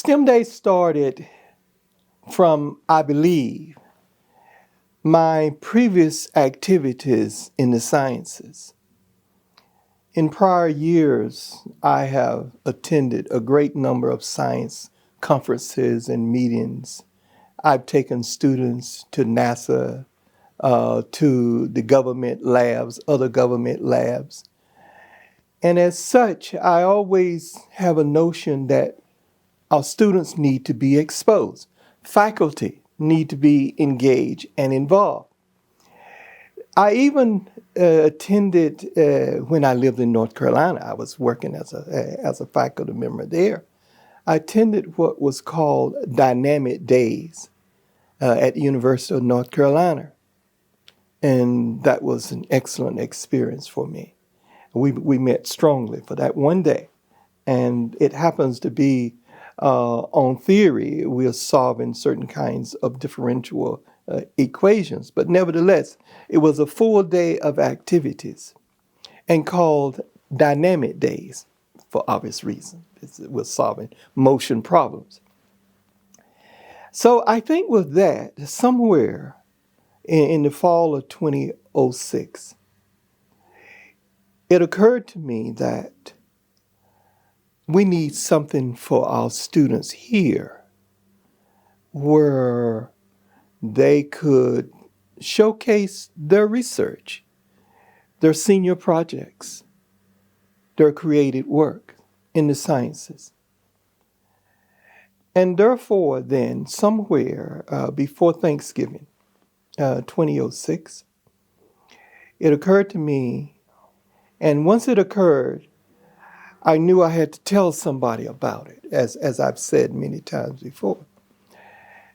STEM Day started from, I believe, my previous activities in the sciences. In prior years, I have attended a great number of science conferences and meetings. I've taken students to NASA, to the government labs, other government labs. And as such, I always have a notion that our students need to be exposed. Faculty need to be engaged and involved. I even attended, when I lived in North Carolina, I was working as a faculty member there. I attended what was called Dynamic Days at the University of North Carolina. And that was an excellent experience for me. We met strongly for that one day. And it happens to be, on theory, we are solving certain kinds of differential equations. But nevertheless, it was a full day of activities and called Dynamic Days for obvious reasons. It was solving motion problems. So I think with that, somewhere in the fall of 2006, it occurred to me that we need something for our students here where they could showcase their research, their senior projects, their created work in the sciences. And therefore, then, somewhere before Thanksgiving, 2006, it occurred to me, and once it occurred, I knew I had to tell somebody about it, as I've said many times before.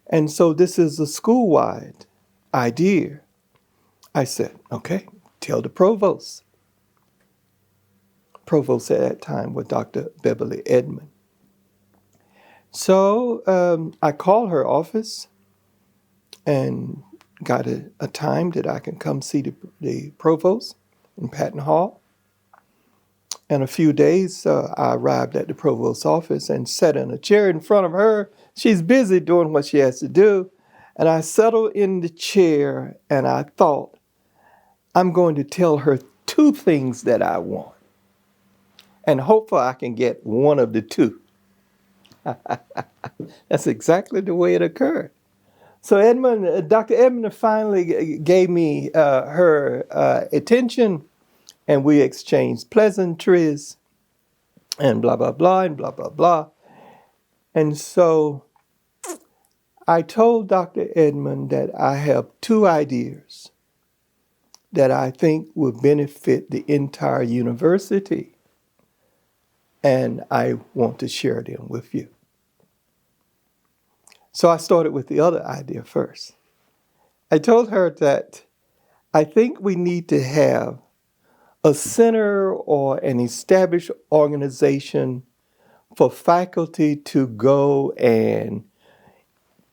And so this is a school-wide idea. I said, okay, tell the provost. Provost at that time was Dr. Beverly Edmond. So I called her office and got a time that I can come see the provost in Patton Hall. In a few days, I arrived at the provost's office and sat in a chair in front of her. She's busy doing what she has to do. And I settled in the chair and I thought, I'm going to tell her two things that I want. And hopefully I can get one of the two. That's exactly the way it occurred. So Dr. Edmond finally gave me her attention, and we exchanged pleasantries and blah, blah, blah, and blah, blah, blah. And so I told Dr. Edmond that I have two ideas that I think will benefit the entire university, and I want to share them with you. So I started with the other idea first. I told her that I think we need to have a center or an established organization for faculty to go and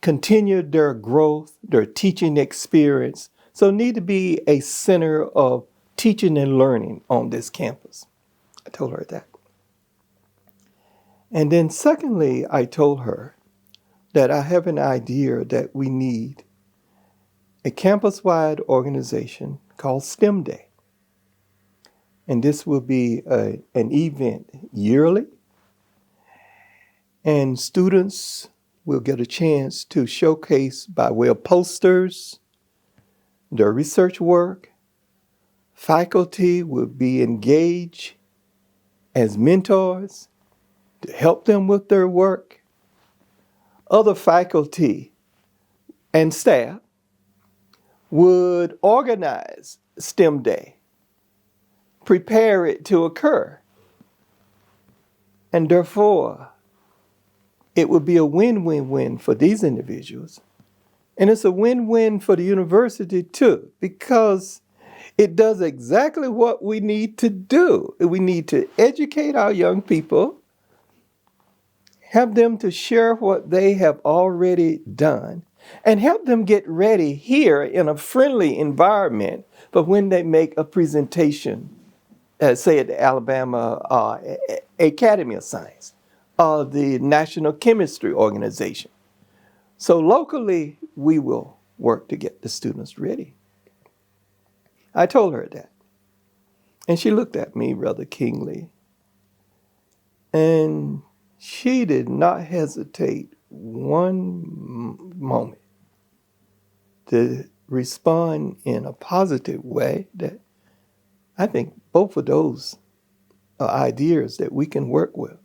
continue their growth, their teaching experience. So need to be a center of teaching and learning on this campus. I told her that. And then secondly, I told her that I have an idea that we need a campus-wide organization called STEM Day. And this will be an event yearly. And students will get a chance to showcase by way of posters their research work. Faculty will be engaged as mentors to help them with their work. Other faculty and staff would organize STEM Day, prepare it to occur, and therefore it would be a win-win-win for these individuals. And it's a win-win for the university too, because it does exactly what we need to do. We need to educate our young people, have them to share what they have already done, and help them get ready here in a friendly environment for when they make a presentation, say at the Alabama Academy of Science, of the National Chemistry Organization. So locally, we will work to get the students ready. I told her that. And she looked at me rather keenly. And she did not hesitate one moment to respond in a positive way that I think both of those are ideas that we can work with.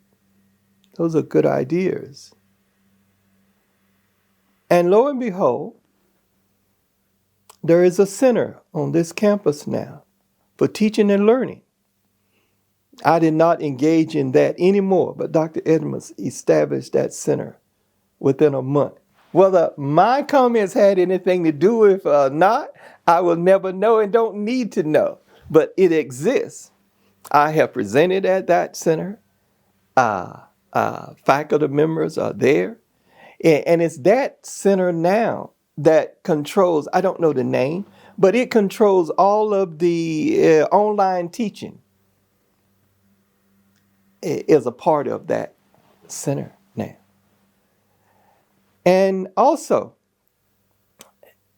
Those are good ideas. And lo and behold, there is a center on this campus now for teaching and learning. I did not engage in that anymore, but Dr. Edmonds established that center within a month. Whether my comments had anything to do with it or not, I will never know and don't need to know. But it exists. I have presented at that center. Faculty members are there. And it's that center now that controls, I don't know the name, but it controls all of the online teaching. It is a part of that center now. And also,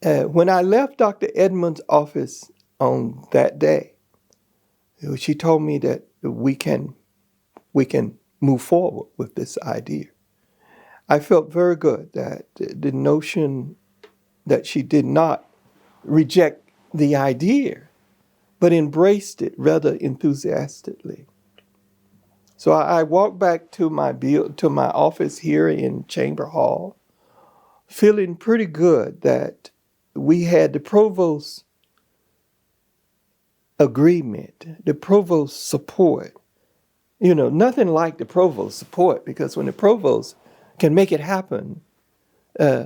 when I left Dr. Edmonds' office on that day, she told me that we can move forward with this idea. I felt very good that the notion that she did not reject the idea, but embraced it rather enthusiastically. So I walked back to my office here in Chamber Hall, feeling pretty good that we had the provost agreement, the provost support. You know, nothing like the provost support, because when the provost can make it happen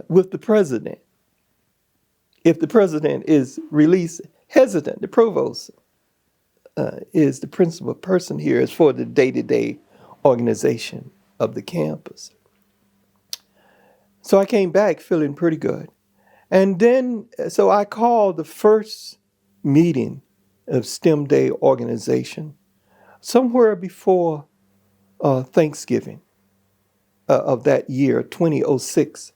with the president, if the president is release hesitant, the provost is the principal person here as for the day-to-day organization of the campus. So I came back feeling pretty good. And then, so I called the first meeting of STEM Day organization somewhere before Thanksgiving of that year, 2006.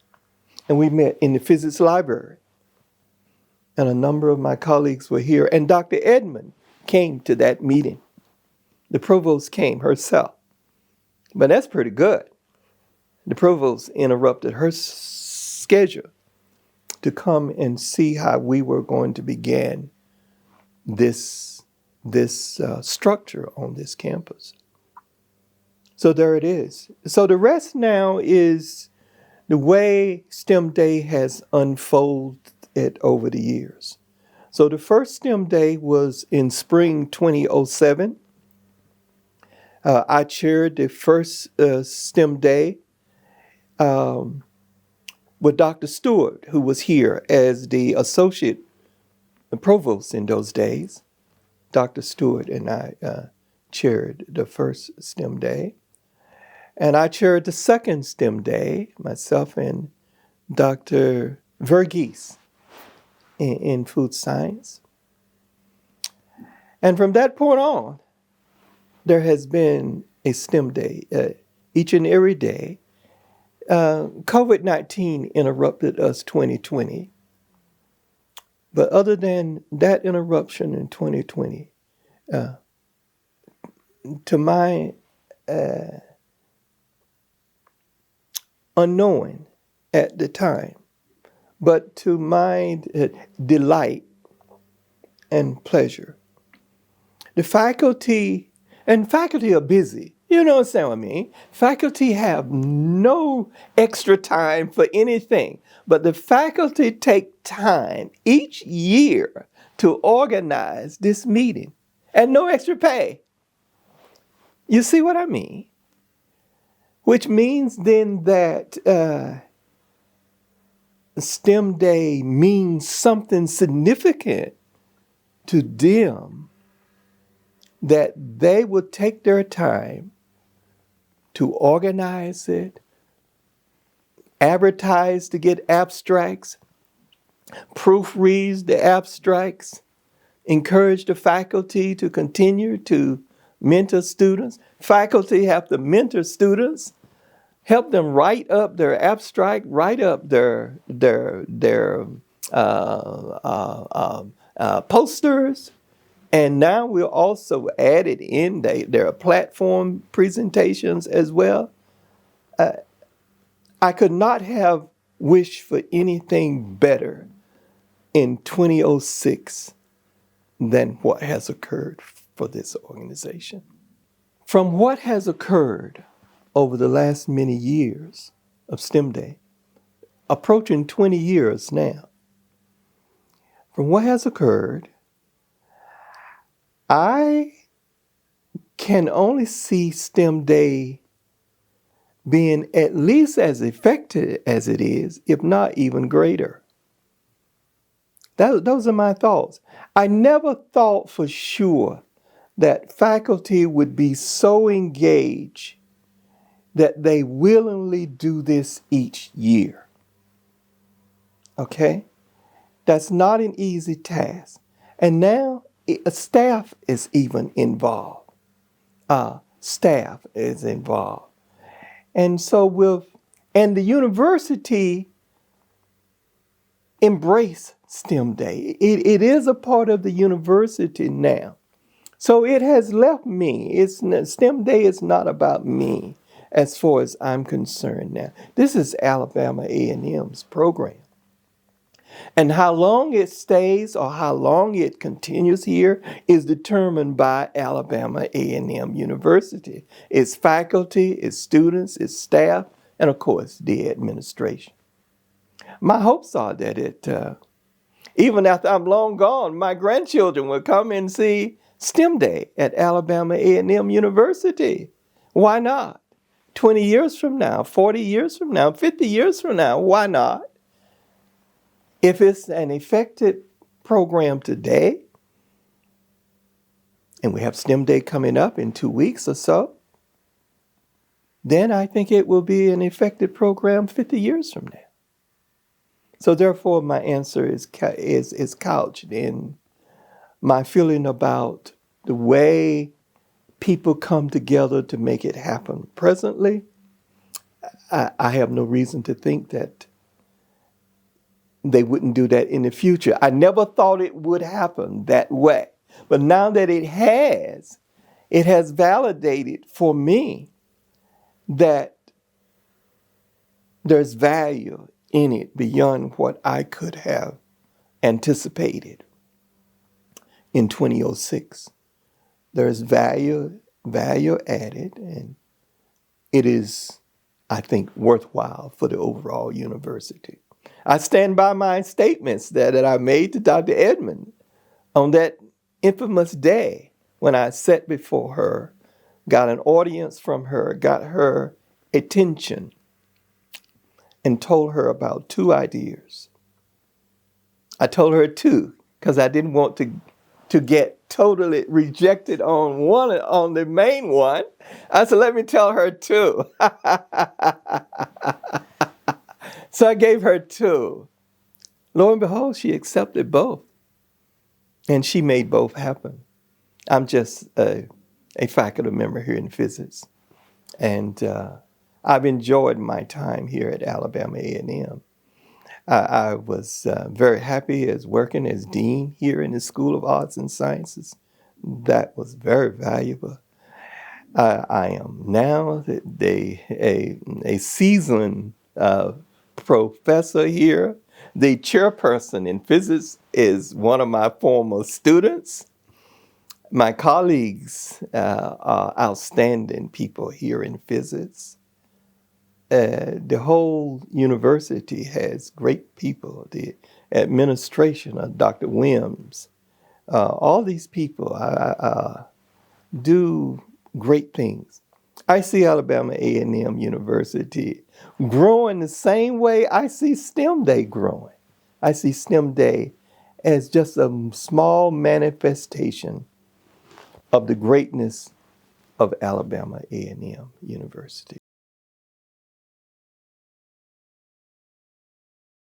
And we met in the physics library. And a number of my colleagues were here. And Dr. Edmond came to that meeting. The provost came herself. But that's pretty good. The provost interrupted her schedule to come and see how we were going to begin this structure on this campus. So there it is. So the rest now is the way STEM Day has unfolded over the years. So the first STEM Day was in spring 2007. I chaired the first STEM Day with Dr. Stewart, who was here as the associate provost in those days. Dr. Stewart and I chaired the first STEM Day. And I chaired the second STEM Day, myself and Dr. Verghese in food science. And from that point on, there has been a STEM Day each and every day. COVID-19 interrupted us 2020. But other than that interruption in 2020, to my unknowing at the time, but to my delight and pleasure, the faculty are busy. You know what I mean? Faculty have no extra time for anything, but the faculty take time each year to organize this meeting and no extra pay. You see what I mean? Which means then that STEM Day means something significant to them, that they would take their time to organize it, advertise to get abstracts, proofread the abstracts, encourage the faculty to continue to mentor students. Faculty have to mentor students help them write up their abstract, write up their posters. And now we'll also add it in. There are platform presentations as well. I could not have wished for anything better in 2006 than what has occurred for this organization. From what has occurred over the last many years of STEM Day, approaching 20 years now, from what has occurred, I can only see STEM Day being at least as effective as it is, if not even greater. Those are my thoughts. I never thought for sure that faculty would be so engaged that they willingly do this each year. Okay? That's not an easy task. And now staff is even involved. Staff is involved. And so the university embrace STEM Day. It is a part of the university now. So it has left me. STEM Day is not about me as far as I'm concerned now. This is Alabama A&M's program. And how long it stays or how long it continues here is determined by Alabama A&M University. Its faculty, its students, its staff, and of course, the administration. My hopes are that even after I'm long gone, my grandchildren will come and see STEM Day at Alabama A&M University. Why not? 20 years from now, 40 years from now, 50 years from now, why not? If it's an effective program today, and we have STEM Day coming up in 2 weeks or so, then I think it will be an effective program 50 years from now. So therefore, my answer is couched in my feeling about the way people come together to make it happen presently. I have no reason to think that they wouldn't do that in the future. I never thought it would happen that way. But now that it has validated for me that there's value in it beyond what I could have anticipated in 2006. There's value added, and it is, I think, worthwhile for the overall university. I stand by my statements that I made to Dr. Edmond on that infamous day when I sat before her, got an audience from her, got her attention, and told her about 2 ideas. I told her 2 because I didn't want to get totally rejected on the main one. I said, let me tell her 2. So I gave her 2. Lo and behold, she accepted both. And she made both happen. I'm just a faculty member here in physics. And I've enjoyed my time here at Alabama A&M. I was very happy as working as dean here in the School of Arts and Sciences. That was very valuable. I am now a seasoned professor here. The chairperson in physics is one of my former students. My colleagues are outstanding people here in physics. The whole university has great people. The administration of Dr. Wims, all these people do great things. I see Alabama A&M University growing the same way I see STEM Day growing. I see STEM Day as just a small manifestation of the greatness of Alabama A&M University.